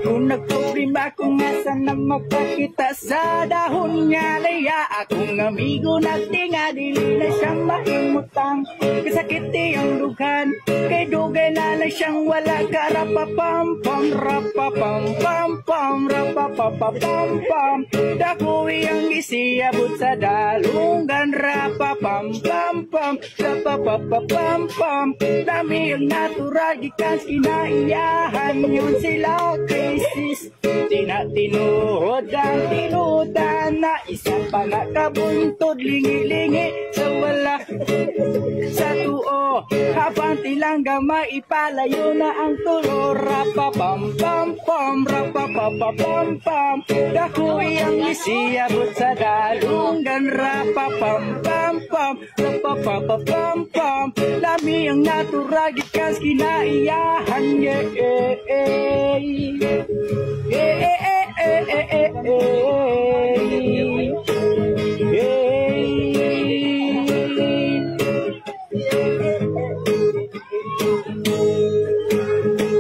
Kung nagproblema kung asan na mapakita sa dahon nga laya, akong amigo nagtinga dili na siyang mahimutang. Kasakit ang dugan, kay dugay na lang siyang wala ka. Rapapam pam rapapam pam pam rapapapam pam. Dakoy ang isiabot sa dalungan. Rapapam pam pam rapapapam pam. Dami ang natural gikas kinaiyahan yun sila krisis. Tinatinuhod ang tinudan na isa pa nakabuntod lingi-lingi sa wala sa tuo. Habang tilangga maipalayo na ang tulo. Rapapam pam pam rapapapam pam. Dakoy ang isiabot sa dalungan. Rapapam pam pam rapapapam pam. Lami ang natural gikas kinaiyahan.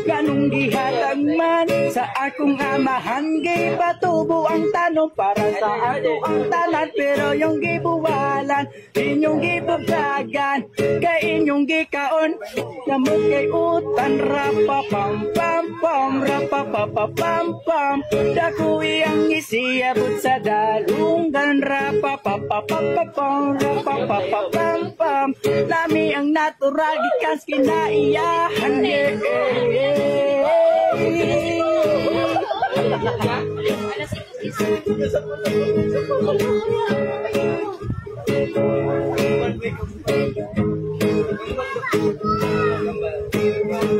Ganong gihatag man sa akong amahan, gipatubo ang tanong para sa ato ang tanan. Pero yung gibuwalan, inyong gibubagan, kay inyong gikaon namot kay utan. Rapapam pam pam rapapapam pam. Dakoy ang isiabot sa dalungan. Rapapapapam rapapapam pam. Lami ang natural gikas kinaiyahan.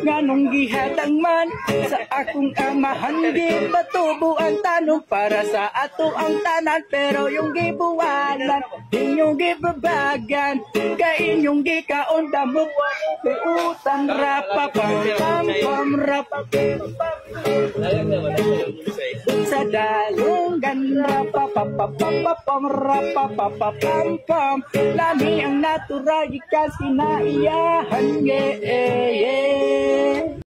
Ganong gihatang man sa akong amahan, gipatubo ang tanong para sa ato ang tanan. Pero yung gibuwalan, inyong gibabagan, kay inyong gikaon damot kay utang. Rapapam pam pam rapapam sa dalungan. Rapapapapam rapapapam pam. Lami ang natural gikas kinaiyahan.